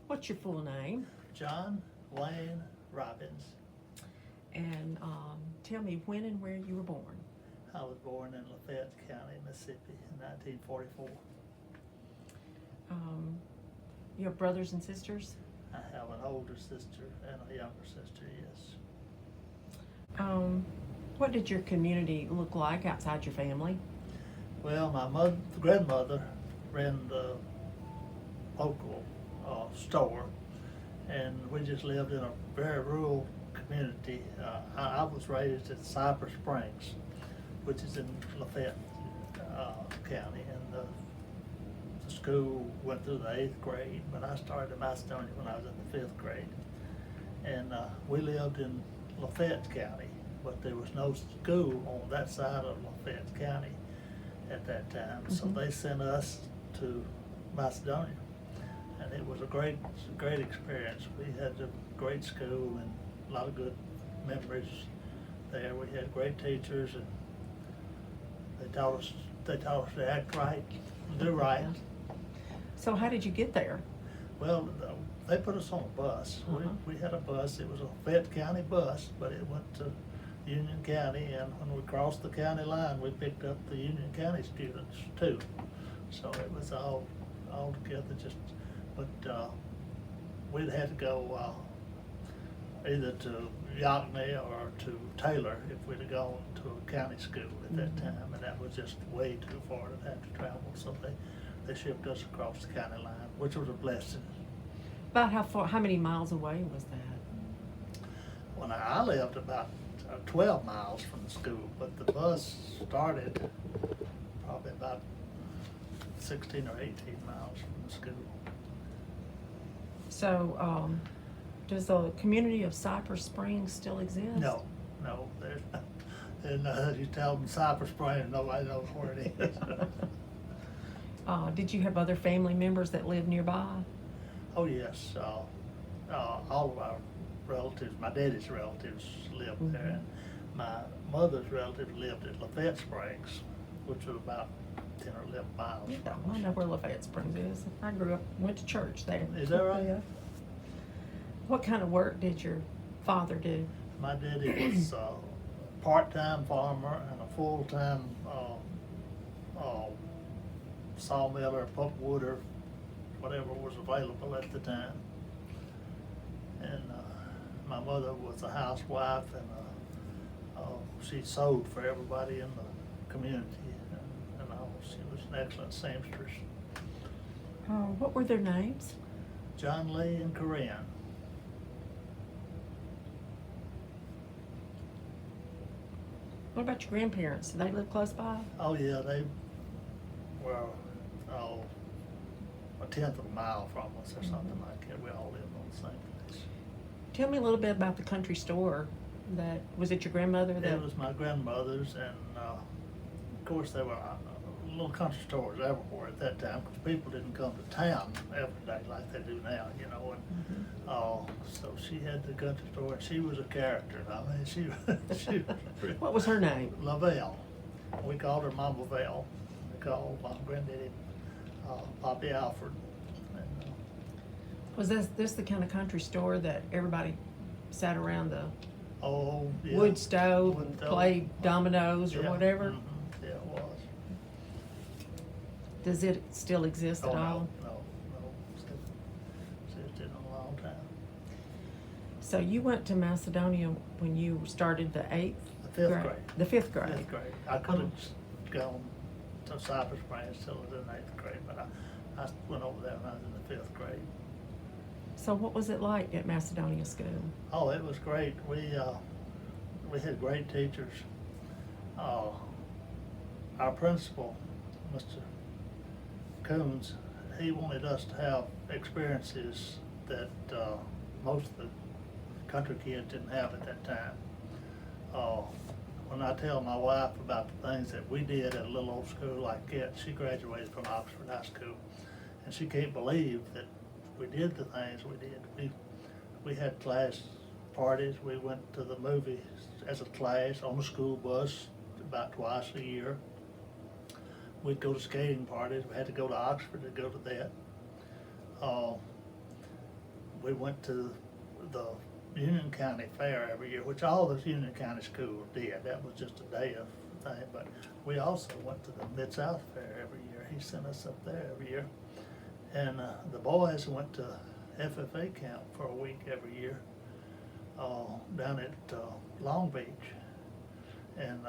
What's your full name? John Wayne Robbins. And tell me when and where you were born. I was born in Lafayette County, Mississippi in 1944. You have brothers and sisters? I have an older sister and a younger sister, yes. What did your community look like outside your family? Well, my grandmother ran the local store, and we just lived in a very rural community. I was raised in Cypress Springs, which is in Lafayette County, and the school went through the 8th grade, but I started in Macedonia when I was in the 5th grade. And we lived in Lafayette County, but there was no school on that side of Lafayette County at that time, so they sent us to Macedonia, and it was a great experience. We had a great school and a lot of good memories there. We had great teachers, and they taught us to act right, do right. So how did you get there? Well, they put us on a bus. We had a bus. It was a Fayette County bus, but it went to Union County, and when we crossed the county line, we picked up the Union County students too. So it was all together. But we'd had to go either to Yachney or to Taylor if we'd have gone to a county school at that time, and that was just way too far to have to travel. So they shipped us across the county line, which was a blessing. About how many miles away was that? Well, I lived about 12 miles from the school, but the bus started probably about 16 or 18 miles from the school. So, does the community of Cypress Springs still exist? No, there's and you tell them Cypress Springs, nobody knows where it is. Did you have other family members that lived nearby? Oh yes, all of our relatives, my daddy's relatives lived there, and my mother's relatives lived at Lafayette Springs, which was about 10 or 11 miles Yeah, from us. I know where Lafayette Springs is. I grew up, went to church there. Is that right? Yeah. What kind of work did your father do? My daddy was a part-time farmer and a full-time sawmiller, pulpwooder, whatever was available at the time. And my mother was a housewife, and she sewed for everybody in the community, and she was an excellent seamstress. What were their names? John Lee and Corinne. What about your grandparents? Did they live close by? Oh yeah, they were a 10th of a mile from us or something like that. We all lived on the same place. Tell me a little bit about the country store. Was it your grandmother? It was my grandmother's, and of course there were little country stores everywhere at that time, because people didn't come to town every day like they do now, you know. And so she had the country store, and she was a character. I mean, she What was her name? Lavelle. We called her Mama Lavelle. We called my granddaddy Poppy Alfred. And, Was this the kind of country store that everybody sat around the yeah, wood stove and wood stove. played dominoes or Yeah, whatever? Yeah, it was. Does it still exist Oh, at all? no. Existed in a long time. So you went to Macedonia when you started the 8th The 5th grade. The 5th grade. 5th grade. I could have gone to Cypress Springs till I was in 8th grade, but I went over there when I was in the 5th grade. So what was it like at Macedonia School? Oh, it was great. We had great teachers. Our principal, Mr. Coons, he wanted us to have experiences that most of the country kids didn't have at that time. When I tell my wife about the things that we did at a little old school like that, she graduated from Oxford High School, and she can't believe that we did the things we did. We had class parties. We went to the movies as a class on the school bus about twice a year. We'd go to skating parties. We had to go to Oxford to go to that. we went to the Union County Fair every year, which all those Union County schools did. That was just a day of thing, but we also went to the Mid-South Fair every year. He sent us up there every year. And the boys went to FFA camp for a week every year down at Long Beach. And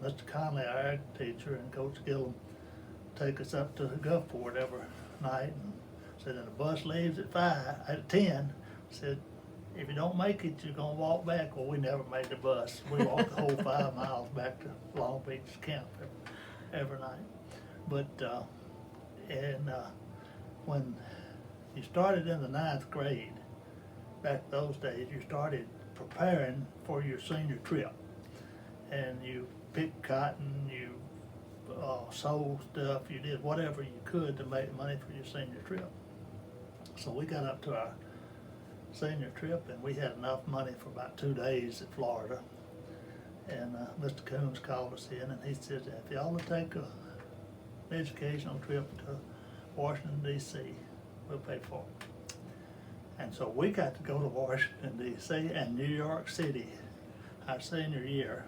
Mr. Conley, our ag teacher, and Coach Gillum take us up to Gulfport every night. And said, and the bus leaves at 10. Said, if you don't make it, you're gonna walk back. Well, we never made the bus. We walked the whole 5 miles back to Long Beach camp every night. But when you started in the 9th grade, back those days, you started preparing for your senior trip. And you picked cotton, you sold stuff, you did whatever you could to make money for your senior trip. So we got up to our senior trip and we had enough money for about 2 days in Florida. And Mr. Coons called us in and he said, if y'all will take an educational trip to Washington, D.C., we'll pay for it. And so we got to go to Washington, D.C. and New York City our senior year.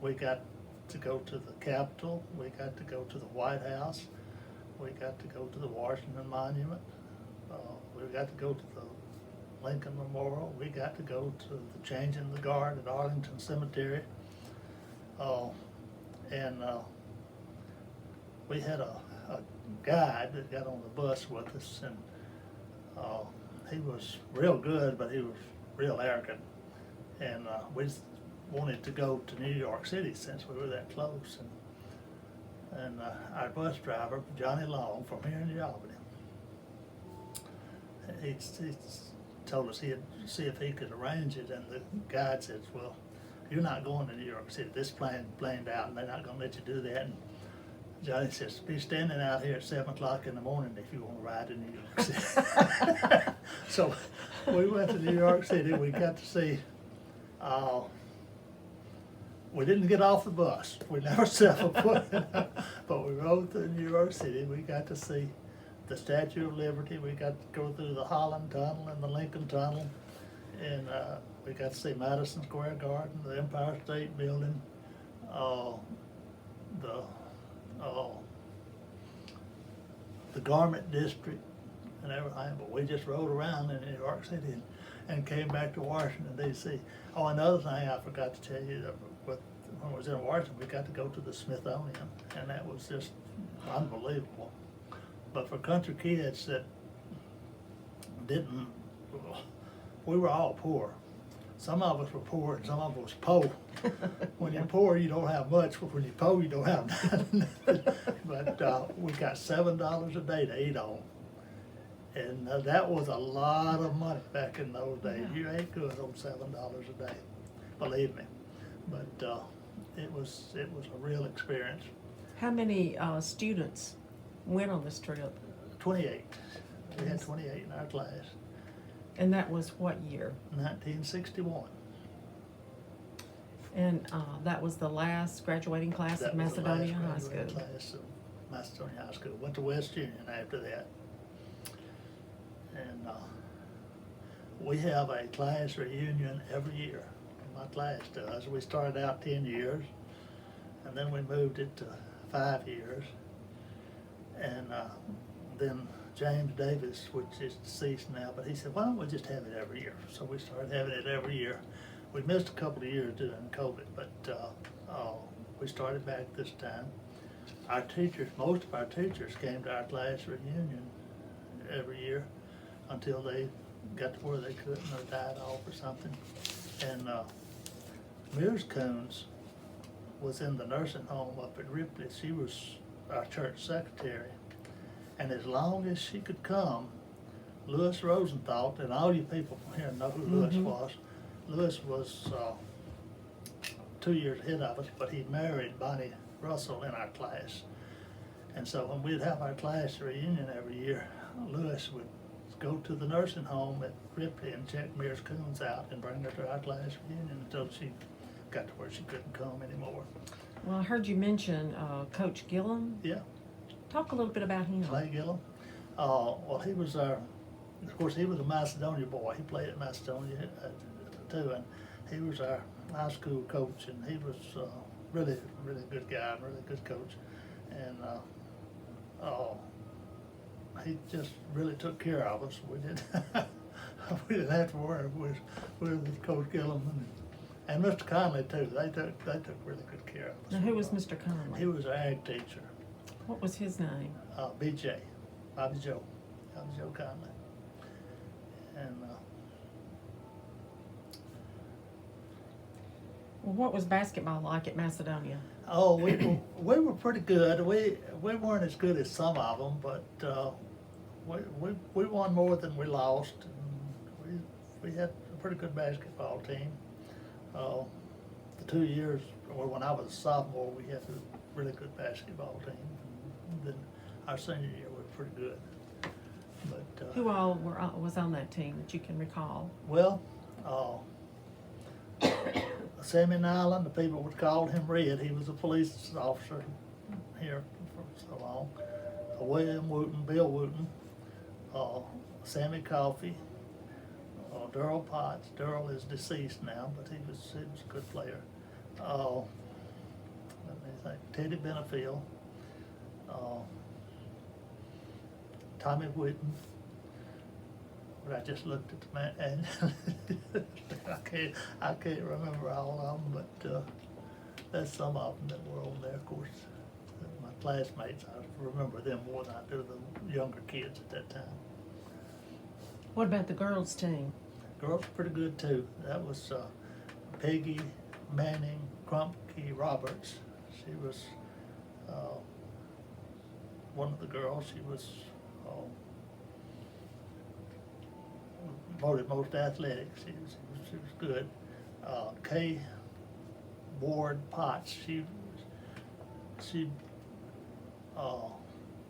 We got to go to the Capitol, we got to go to the White House, we got to go to the Washington Monument, we got to go to the Lincoln Memorial, we got to go to the Changing the Guard at Arlington Cemetery, and we had a guide that got on the bus with us, and he was real good, but he was real arrogant, and we wanted to go to New York City since we were that close, and our bus driver, Johnny Long, from here in Albany, he told us he'd see if he could arrange it, and the guide said, well, you're not going to New York City, this planed out, and they're not gonna let you do that. And Johnny says, be standing out here at 7 o'clock in the morning if you want to ride to New York City. So we went to New York City, we got to see, we didn't get off the bus, we never set a foot in it, but we rode through New York City. We got to see the Statue of Liberty, we got to go through the Holland Tunnel and the Lincoln Tunnel, and we got to see Madison Square Garden, the Empire State Building, the Garment District and everything, but we just rode around in New York City and came back to Washington, D.C. Oh, another thing I forgot to tell you, when I was in Washington, we got to go to the Smithsonian, and that was just unbelievable. But for country kids that didn't, we were all poor. Some of us were poor and some of us was poor. When you're poor, you don't have much, but when you're poor, you don't have nothing. But we got $7 a day to eat on. And that was a lot of money back in those days. Yeah. You ain't good on $7 a day, believe me. But it was a real experience. How many students went on this trip? 28. We had 28 in our class. And that was what year? 1961. And that was the last graduating class of Macedonia High School. That was the last graduating class of Macedonia High School. Went to West Union after that. And we have a class reunion every year. My class does. We started out 10 years, and then we moved it to 5 years. And then James Davis, which is deceased now, but he said, why don't we just have it every year? So we started having it every year. We missed a couple of years during COVID, but we started back this time. Our teachers, most of our teachers came to our class reunion every year until they got to where they couldn't or died off or something. And Mears Coons was in the nursing home up at Ripley. She was our church secretary. And as long as she could come, Louis Rosenthal, and all you people from here know who Louis was. Louis was 2 years ahead of us, but he married Bonnie Russell in our class. And so when we'd have our class reunion every year, Louis would go to the nursing home at Ripley and check Mears Coons out and bring her to our class reunion until she got to where she couldn't come anymore. Well, I heard you mention Coach Gillum. Yeah. Talk a little bit about him. Clay Gillum. Well, he was our of course, he was a Macedonia boy. He played at Macedonia too, and he was our high school coach, and he was really, really good guy, really good coach, and he just really took care of us. We didn't we didn't have to worry with Coach Gillum and Mr. Conley too. They took really good care of us. Now, who was Mr. Conley? He was our ag teacher. What was his name? BJ, Bobby Joe Conley, and Well, what was basketball like at Macedonia? oh, we were pretty good. We weren't as good as some of them, but we won more than we lost. And we had a pretty good basketball team. The 2 years, or when I was a sophomore, we had a really good basketball team. And then our senior year, we were pretty good. But Who all was on that team that you can recall? well, Sammy Nyland, the people would call him Red. He was a police officer here for so long. William Wooten, Bill Wooten, Sammy Coffey, Darrell Potts. Darrell is deceased now, but he was a good player. Let me think. Teddy Benefield, Tommy Whitten. But I just looked at the man, and I can't remember all of them, but there's some of them that were on there. Of course, my classmates, I remember them more than I do the younger kids at that time. What about the girls' team? Girls were pretty good too. That was Peggy Manning Crumpke Roberts. She was one of the girls. She was voted most athletic. She was good. Kay Ward Potts. She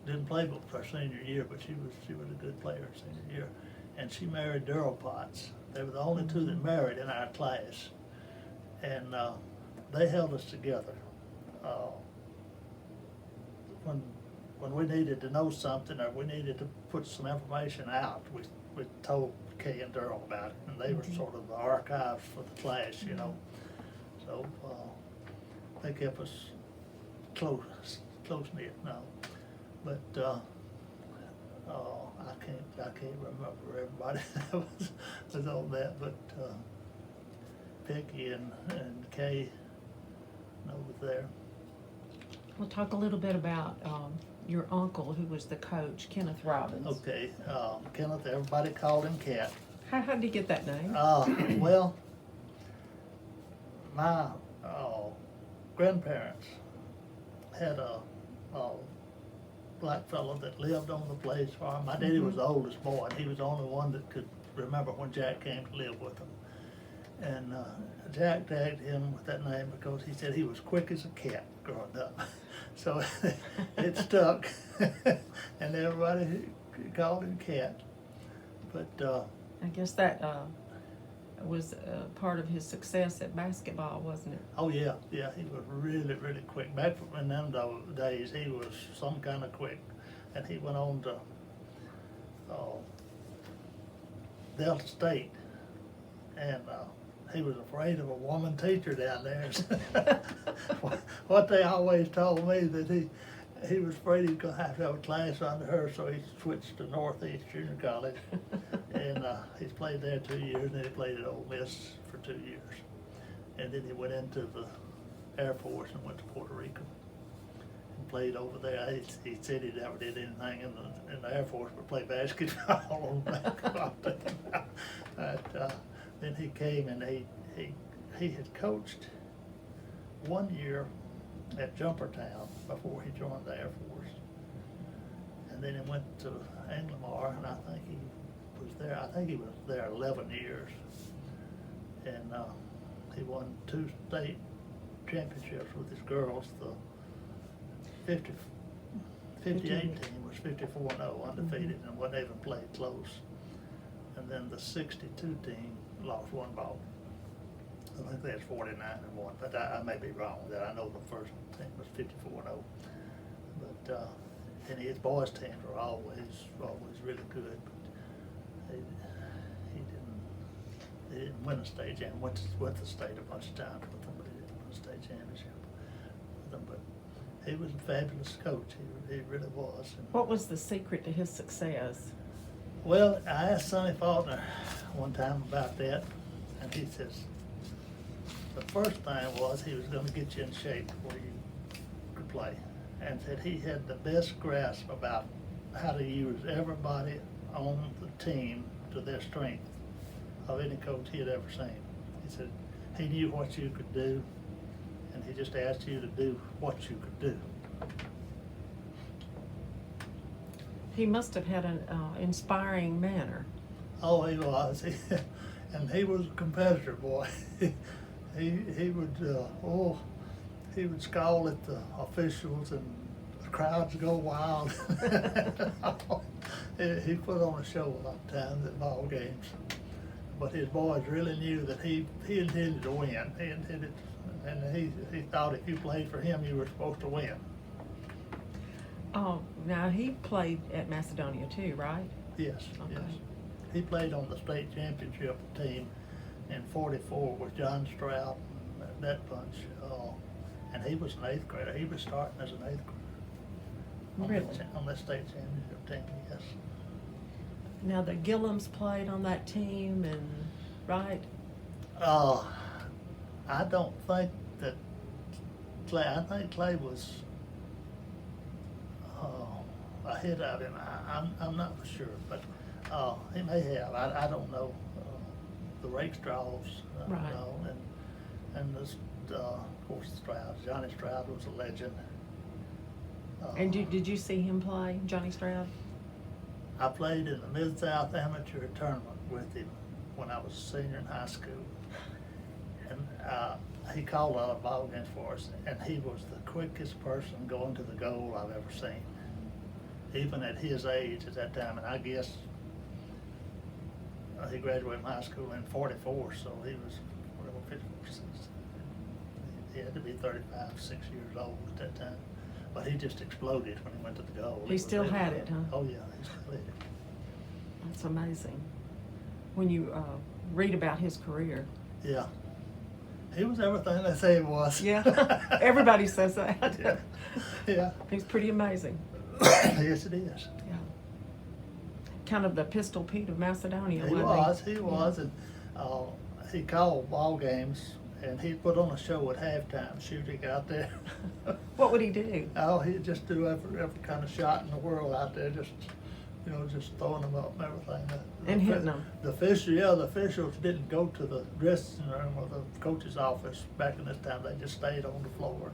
didn't play but for her senior year, but she was a good player senior year. And she married Darrell Potts. They were the only two that married in our class, and they held us together. When we needed to know something or we needed to put some information out, we told Kay and Darrell about it, and they were sort of the archives for the class, you know. So they kept us close knit now. But I can't remember everybody that was on that, but Peggy and Kay was there. We'll talk a little bit about your uncle, who was the coach, Kenneth Robbins. Okay, Kenneth, everybody called him Cat. How did he get that name? Well, my grandparents had a black fellow that lived on the place farm. My daddy was the oldest boy, and he was the only one that could remember when Jack came to live with him. And Jack tagged him with that name because he said he was quick as a cat growing up. So it stuck, and everybody called him Cat. But I guess that was part of his success at basketball, wasn't it? oh yeah, he was really, really quick. Back in them days, he was some kind of quick, and he went on to Delta State, and he was afraid of a woman teacher down there. What they always told me that he was afraid he was gonna have to have a class under her, so he switched to Northeast Junior College, and he's played there 2 years, and then he played at Ole Miss for 2 years, and then he went into the Air Force and went to Puerto Rico and played over there. He said he never did anything in the Air Force but play basketball. But then he came, and he had coached 1 year at Jumpertown before he joined the Air Force, and then he went to Anglemar, and I think he was there 11 years, and he won 2 state championships with his girls. The 58 team was 54-0 undefeated and wasn't even played close, and then the 62 team lost 1 ball. I think that's 49-1, but I may be wrong with that. I know the first team was 54-0, but and his boys' teams were always really good. He didn't win a state champion. Went to the state a bunch of times with them, but he didn't win a state championship with them. But he was a fabulous coach. He really was. And, What was the secret to his success? well, I asked Sonny Faulkner one time about that, and he says the first thing was he was going to get you in shape where you could play, and said he had the best grasp about how to use everybody on the team to their strength of any coach he had ever seen. He said he knew what you could do, and he just asked you to do what you could do. He must have had an inspiring manner. Oh, he was, and he was a competitor, boy. he would he would scowl at the officials, and the crowds go wild. He put on a show a lot of times at ball games, but his boys really knew that he intended to win. He intended, and he thought if you played for him, you were supposed to win. Oh, now he played at Macedonia too, right? Yes, Okay. yes. He played on the state championship team in '44 with John Stroud and that bunch. And he was an 8th grader. He was starting as an 8th grader. Really? On the state championship team, yes. Now the Gillums played on that team, and right? I don't think that Clay. I think Clay was ahead of him. I'm not for sure, but he may have. I don't know. The Rakestraws, Right. know, and this, of course, Stroud. Johnny Stroud was a legend. And did you see him play, Johnny Stroud? I played in the Mid-South Amateur Tournament with him when I was a senior in high school. And he called a lot of ball games for us, and he was the quickest person going to the goal I've ever seen, even at his age at that time. And I guess he graduated from high school in '44, so he was, whatever, 54, he had to be 35, 6 years old at that time. But he just exploded when he went to the goal. He still really had good. it, huh? Oh, yeah, he still had it. That's amazing. When you read about his career. Yeah. He was everything they say he was. Yeah, everybody says that. Yeah. Yeah. He's pretty amazing. Yes, it is. Yeah. Kind of the Pistol Pete of Macedonia. He wasn't was, and he called ball games, and he'd put on a show at halftime, shooting out there. What would he do? Oh, he'd just do every kind of shot in the world out there, just throwing them up and everything. And hitting them. The officials didn't go to the dressing room or the coach's office back in this time. They just stayed on the floor.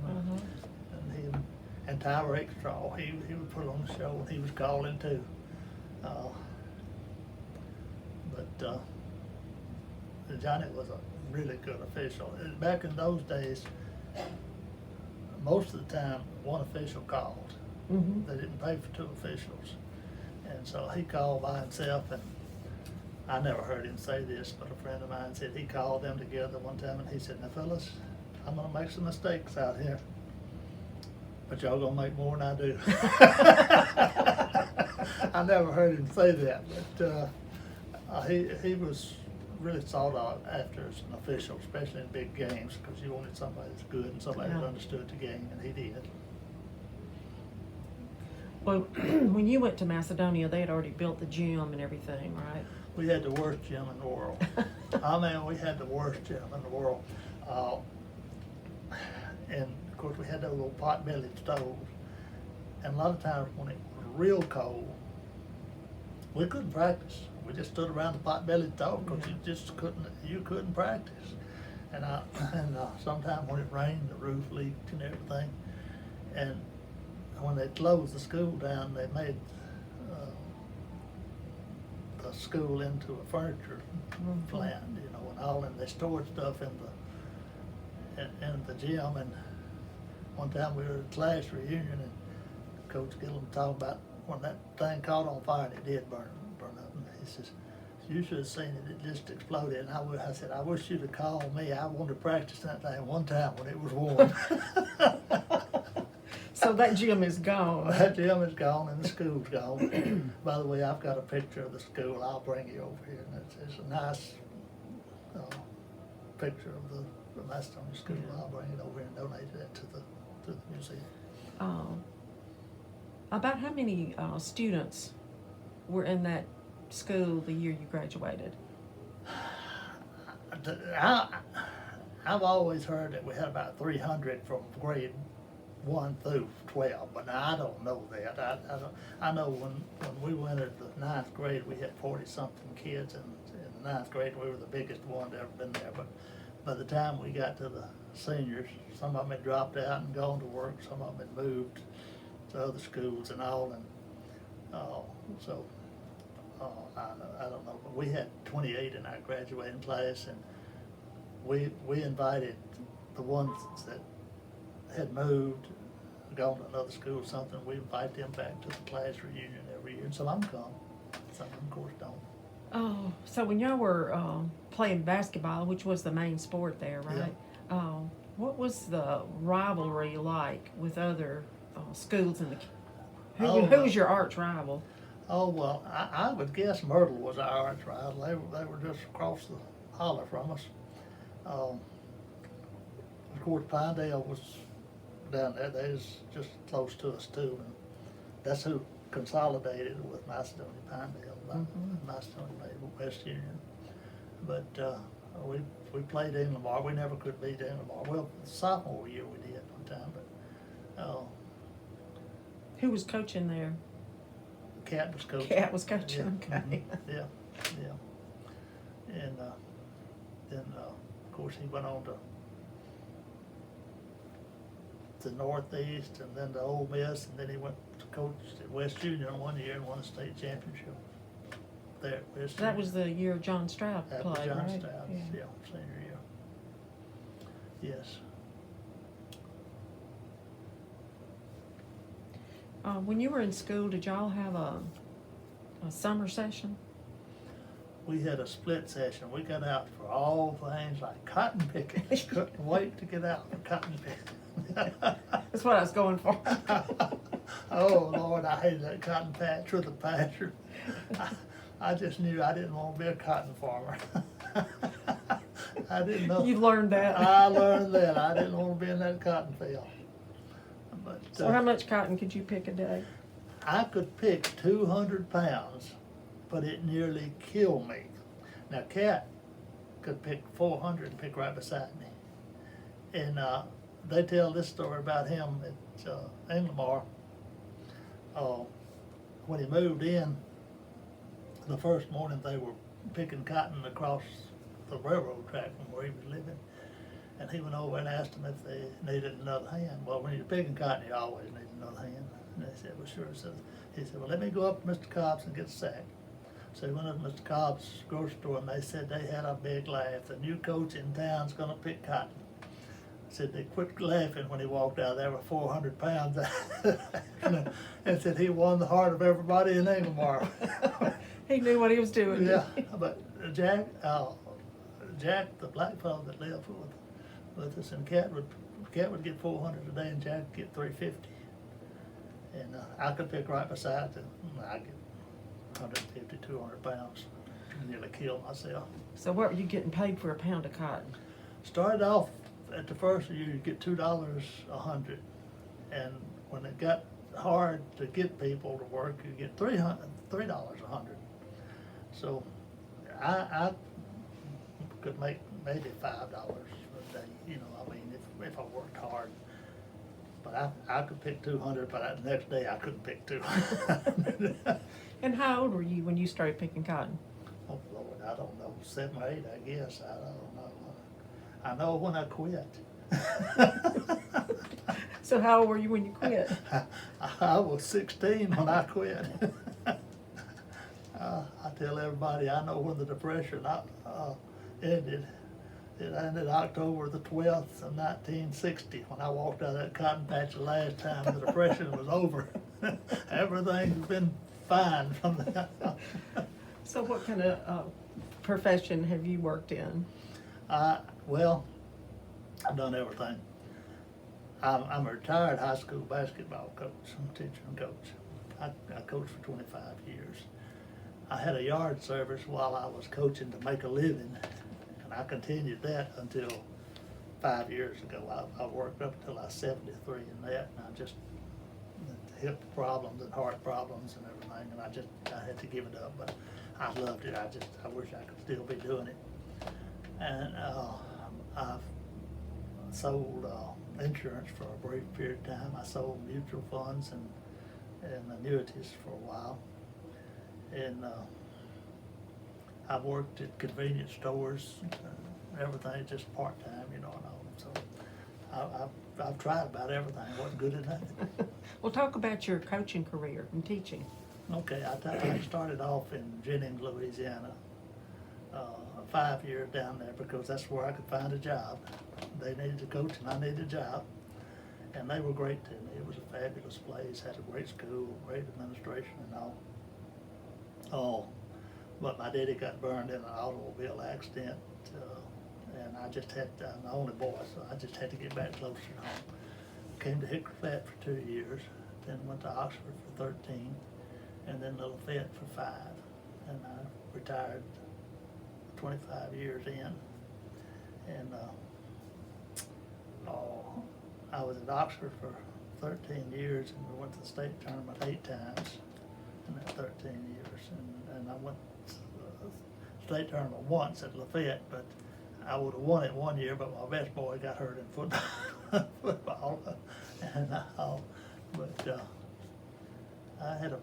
And Ty Rakestraw, he would put on the show, and he was calling too. But Johnny was a really good official. And back in those days, most of the time, one official called. Mm-hmm. They didn't pay for two officials. And so he called by himself, and I never heard him say this, but a friend of mine said he called them together one time, and he said, "Now fellas, I'm gonna make some mistakes out here, but y'all gonna make more than I do." I never heard him say that, but he was really sought out after as an official, especially in big games, because you wanted somebody that's good and somebody that Yeah. understood the game, and he did. Well, when you went to Macedonia, they had already built the gym and everything, right? We had the worst gym in the world. I mean, we had the worst gym in the world. And of course, we had those little pot-bellied stoves. And a lot of times when it was real cold, we couldn't practice. We just stood around the pot-bellied stove because you couldn't practice. And sometimes when it rained, the roof leaked and everything. And when they closed the school down, they made the school into a furniture plant, and all, and they stored stuff in the gym. And one time we were at a class reunion, and Coach Gillum talked about when that thing caught on fire, and it did burn up. And he says, "You should have seen it; it just exploded." And I said, "I wish you'd have called me. I wanted to practice that thing one time when it was warm." So that gym is gone. That gym is gone and the school's gone. By the way, I've got a picture of the school. I'll bring you over here. And it's a nice picture of the Macedonia School. I'll bring it over here and donate it to the museum. About how many students were in that school the year you graduated? I've always heard that we had about 300 from grade 1 through 12, but now I don't know that. I know when we went into the 9th grade, we had 40-something kids, and in the 9th grade, we were the biggest one that ever been there. But by the time we got to the seniors, some of them had dropped out and gone to work, some of them had moved to other schools and all, and I don't know, but we had 28 in our graduating class, and we invited the ones that had moved, gone to another school or something. We invite them back to the class reunion every year, and some of them come, some of them, of course, don't. Oh, so when y'all were playing basketball, which was the main sport there, right? Yeah. What was the rivalry like with other schools in the? Who was your arch rival? Oh, well, I would guess Myrtle was our arch rival. They were just across the holler from us. Of course, Pinedale was down there. They was just close to us too, and that's who consolidated with Macedonia Pinedale. Macedonia made West Union, but we played Inglemark. We never could beat Inglemark. Well, sophomore year we did one time, but who was coaching there? Cat was coaching. Cat was coaching. Yeah. Okay. Yeah, and then of course he went on to Northeast, and then to Ole Miss, and then he went to coach at West Union one year and won a state championship there at West That Union. was the year John Stroud That played, was John right? Stroud, yeah, senior year. Yes. When you were in school, did y'all have a summer session? We had a split session. We got out for all things like cotton picking. Couldn't wait to get out for cotton picking. That's what I was going for. Oh, Lord, I hated that cotton patch or the pasture. I just knew I didn't want to be a cotton farmer. I didn't know. You learned that. I learned that. I didn't want to be in that cotton field. But, So how much cotton could you pick a day? I could pick 200 pounds, but it nearly killed me. Now, Cat could pick 400 and pick right beside me. And they tell this story about him at Inglemark. When he moved in, the first morning they were picking cotton across the railroad track from where he was living. And he went over and asked them if they needed another hand. Well, when you're picking cotton, you always need another hand. And they said, well, sure. He said, well, let me go up to Mr. Cobb's and get a sack. So he went up to Mr. Cobb's grocery store, and they said they had a big laugh. The new coach in town's gonna pick cotton. Said they quit laughing when he walked out there with 400 pounds. And said he won the heart of everybody in Inglemark. He knew what he was doing. Yeah, but Jack, the black fellow that lived with us, and Cat would get 400 a day, and Jack would get 350. And I could pick right beside them. I get 150, 200 pounds. Nearly killed myself. So what were you getting paid for a pound of cotton? Started off at the first year, you get $2 a hundred, and when it got hard to get people to work, you get $3 a hundred. So I could make maybe $5 a day. You know, I mean, if I worked hard. But I could pick 200, but the next day I couldn't pick 200. And how old were you when you started picking cotton? Oh, Lord, I don't know, 7 or 8, I guess. I don't know. I know when I quit. So how old were you when you quit? I was 16 when I quit. I tell everybody I know when the Depression ended. It ended October the 12th of 1960 when I walked out of that cotton patch the last time. The Depression was over. Everything's been fine from that. So what kind of profession have you worked in? Well, I've done everything. I'm a retired high school basketball coach. I'm a teacher and coach. I coached for 25 years. I had a yard service while I was coaching to make a living, and I continued that until 5 years ago. I worked up until I was 73 in that, and I just hip problems and heart problems and everything, and I had to give it up. But I loved it. I wish I could still be doing it. And I've sold insurance for a brief period of time. I sold mutual funds and annuities for a while. And I've worked at convenience stores, everything, just part-time, you know, and all. So I've tried about everything. Wasn't good at nothing. Well, talk about your coaching career and teaching. Okay, I started off in Jennings, Louisiana, 5 years down there because that's where I could find a job. They needed a coach and I needed a job, and they were great to me. It was a fabulous place, had a great school, great administration and all. Oh, but my daddy got burned in an automobile accident, and I'm the only boy, so I just had to get back closer to home. Came to Hickory Flat for 2 years, then went to Oxford for 13, and then Lafayette for 5, and I retired 25 years in. And I was at Oxford for 13 years, and we went to the state tournament 8 times in that 13 years. And I went to the state tournament once at Lafayette, but I would have won it 1 year, but my best boy got hurt in football. And but I had a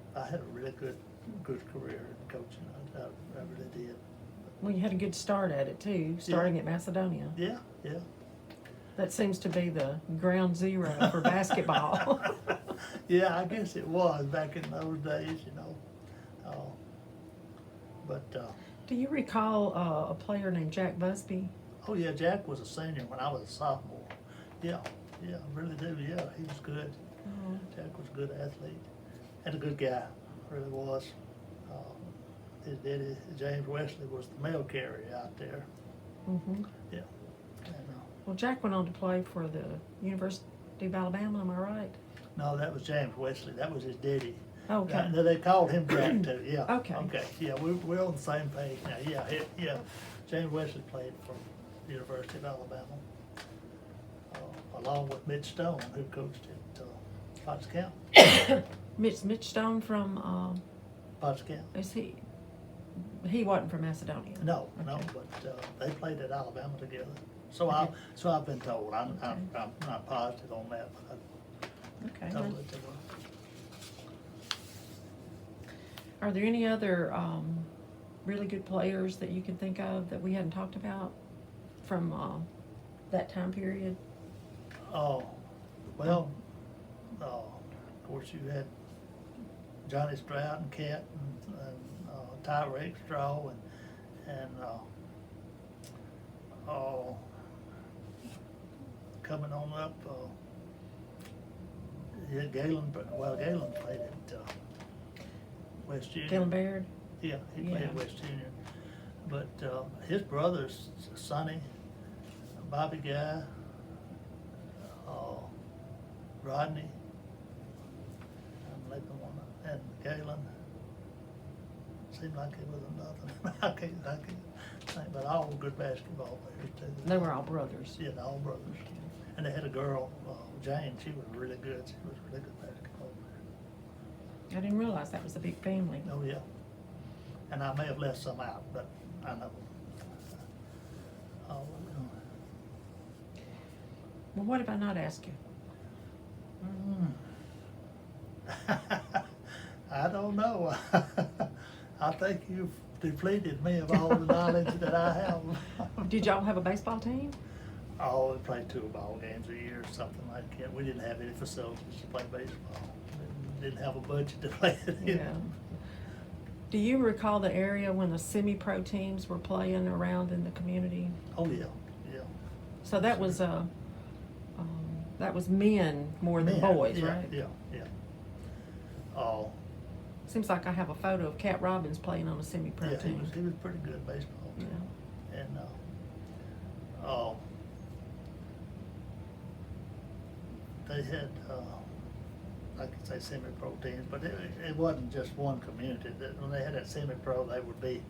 really good career in coaching. I really did. Well, you had a good start at it too, starting at Macedonia. Yeah. That seems to be the ground zero for basketball. Yeah, I guess it was back in those days, you know. Do you recall a player named Jack Busby? Oh yeah, Jack was a senior when I was a sophomore. Yeah, I really do. Yeah, he was good. Oh. Jack was a good athlete and a good guy, really was. His daddy, James Wesley, was the mail carrier out there. Mm-hmm. Yeah. And, Well, Jack went on to play for the University of Alabama, am I right? no, that was James Wesley. That was his daddy. Okay. They called him Jack too. Yeah. Okay. Okay. Yeah, we're on the same page now. Yeah. James Wesley played for the University of Alabama, along with Mitch Stone, who coached at Potts County. Mitch Stone from Potts County. is he wasn't from Macedonia? No, Okay. but they played at Alabama together. So I've been told. I'm not positive on that, but Okay. I told that they were. Are there any other really good players that you can think of that we hadn't talked about from that time period? Oh, well, of course you had Johnny Stroud and Cat and Tyreek Straw and coming on up, yeah, Galen played at West Junior. Galen Baird? Yeah, he played at West Junior. But his brothers, Sonny, Bobby Guy, Rodney, and Galen. Seemed like it was nothing. I can't think, but all were good basketball players too. They were all brothers. Yeah, all brothers. And they had a girl, Jane. She was really good. She was a really good basketball player. I didn't realize that was a big family. Oh yeah. And I may have left some out, but I know. Well, what if I not ask you? I don't know. I think you've depleted me of all the knowledge that I have. Did y'all have a baseball team? Oh, we played 2 ball games a year or something like that. We didn't have any facilities to play baseball. We didn't have a budget to play it in. Yeah. Do you recall the area when the semi-pro teams were playing around in the community? Oh yeah. So that was men more than boys, yeah, right? Yeah. Oh. Seems like I have a photo of Cat Robbins playing on a semi-pro Yeah, team. he was pretty good at baseball. Yeah. And they had, I could say semi-pro teams, but it wasn't just one community. When they had that semi-pro, they would be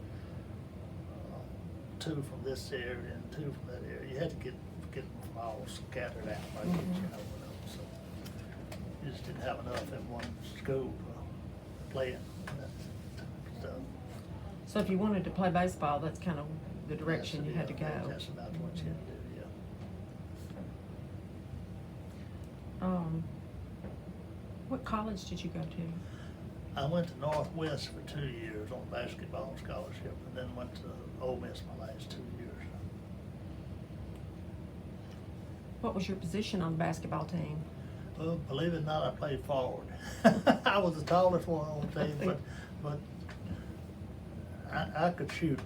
two from this area and two from that area. You had to get them from all scattered out like Mhm. you know, so you just didn't have enough in one school playing that stuff. So if you wanted to play baseball, that's kind of the direction you had to go. That's about what you had to do, yeah. What college did you go to? I went to Northwest for 2 years on basketball scholarship, and then went to Ole Miss my last 2 years. What was your position on the basketball team? Well, believe it or not, I played forward. I was the tallest one on the team, but I could shoot.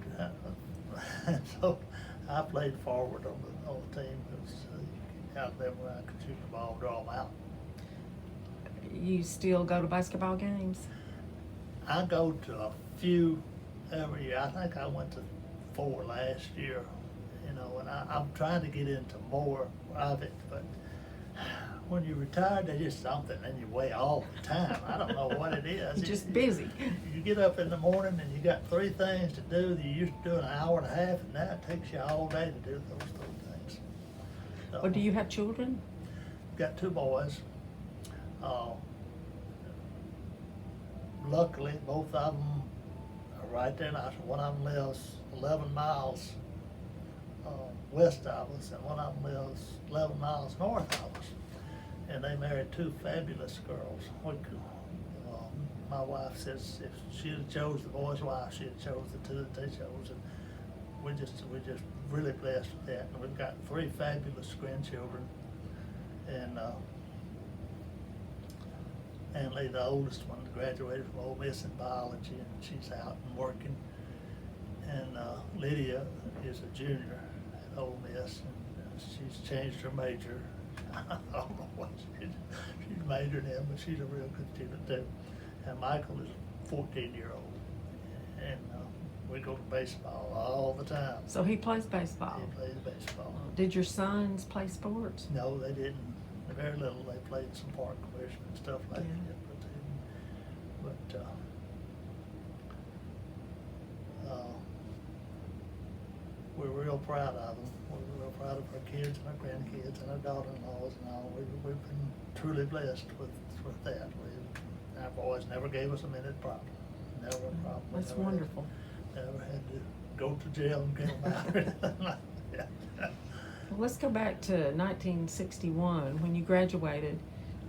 So I played forward on the team. It was out there where I could shoot the ball, draw them out. You still go to basketball games? I go to a few every year. I think I went to 4 last year, you know, and I'm trying to get into more of it, but when you're retired, there's just something in your way all the time. I don't know what it is. You're just busy. You get up in the morning and you got 3 things to do that you used to do in an hour and a half, and now it takes you all day to do those 3 things. So, Or do you have children? got 2 boys. Luckily, both of them are right there now. One of them lives 11 miles west of us, and one of them lives 11 miles north of us. And they married 2 fabulous girls. My wife says if she had chose the boy's wife, she'd have chose the 2 that they chose. And we're just really blessed with that. And we've got 3 fabulous grandchildren. And Ann-Lee, the oldest one, graduated from Ole Miss in biology, and she's out and working. And Lydia is a junior at Ole Miss, and she's changed her major. I don't know what she's majored in, but she's a real good student too. And Michael is a 14-year-old, and we go to baseball all the time. So he plays baseball. He plays baseball. Did your sons play sports? No, they didn't. They're very little. They played some park question and stuff like Yeah. that, but we're real proud of them. We're real proud of our kids and our grandkids and our daughter-in-laws and all. We've been truly blessed with that. Our boys never gave us a minute problem. Never a problem. That's wonderful. Never had to go to jail and get them out or anything like that. Well, let's go back to 1961 when you graduated,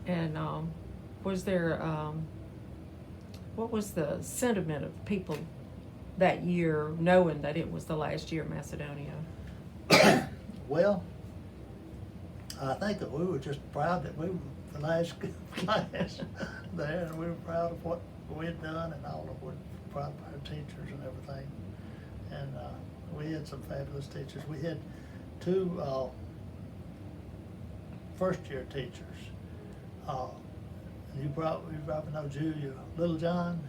and was there what was the sentiment of people that year, knowing that it was the last year of Macedonia? Well, I think that we were just proud that we were the last class there, and we were proud of what we had done and all of what, proud of our teachers and everything. And we had some fabulous teachers. We had 2 first-year teachers. You probably know Julia Littlejohn.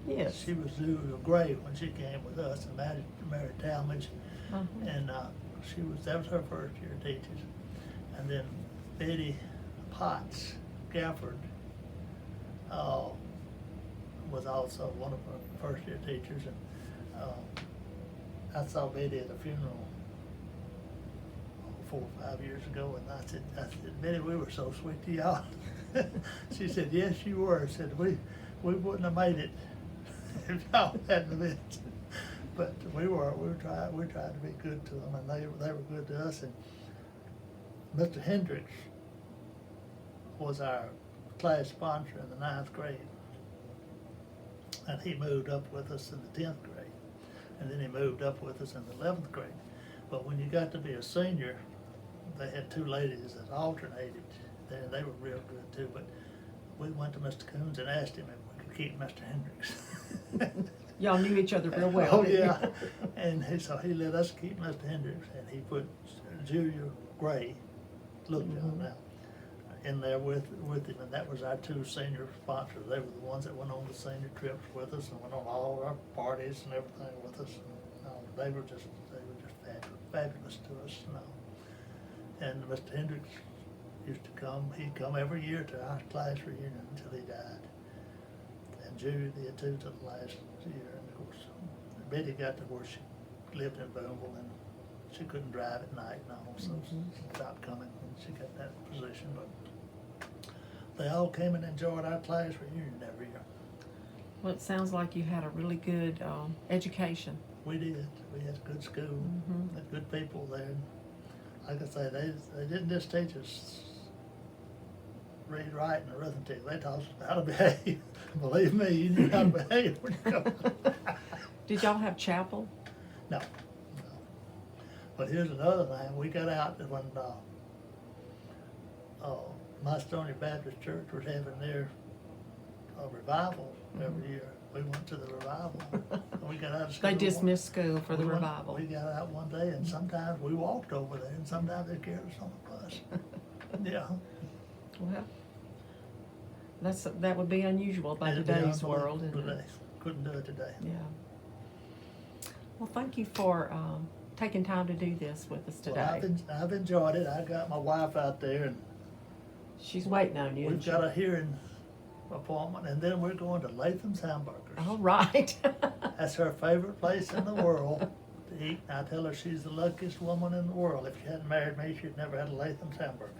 Yes. She was Julia Gray when she came with us and married Talmadge. Uh-huh. And that was her first year teachers. And then Betty Potts Gafford was also one of our first year teachers. And I saw Betty at a funeral 4 or 5 years ago, and I said, Betty, we were so sweet to y'all. She said, yes, you were. I said, we wouldn't have made it if y'all hadn't been. But we tried to be good to them, and they were good to us. And Mr. Hendricks was our class sponsor in the 9th grade, and he moved up with us in the 10th grade, and then he moved up with us in the 11th grade. But when you got to be a senior, they had 2 ladies that alternated. They were real good too. But we went to Mr. Coons and asked him if we could keep Mr. Hendricks. Y'all knew each other real well. Oh, didn't you? yeah. And so he let us keep Mr. Hendricks, and he put Julia Gray, Littlejohn now, in there with him, and that was our 2 senior sponsors. They were the ones that went on the senior trips with us and went on all our parties and everything with us. And, they were just fabulous to us. And Mr. Hendricks, used to come, he'd come every year to our class reunion until he died. And Judy did too till the last year. And of course, Betty got to where she lived in Boonville and she couldn't drive at night and all, so she stopped coming when she got that position. But they all came and enjoyed our class reunion every year. Well, it sounds like you had a really good education. We did. We had a good school, had good people there. Like I say, they didn't just teach us read, write, and arithmetic. They taught us how to behave. Believe me, you knew how to behave when you come. Did y'all have chapel? No. But here's another thing. We got out when Macedonia Baptist Church was having their revival every year. We went to the revival. And we got out of school. They dismissed school for the We went- revival. We got out one day, and sometimes we walked over there, and sometimes they carried us on the bus. Yeah. Well, that would be unusual by It'd be today's unbelievable world, isn't today. it? Couldn't do it today. Yeah. Well, thank you for taking time to do this with us Well, today. I've enjoyed it. I got my wife out there, and She's waiting on you. we've got a hearing appointment, and then we're going to Latham's Hamburgers. All right. That's her favorite place in the world to eat. I tell her she's the luckiest woman in the world. If she hadn't married me, she'd never had a Latham's Hamburger.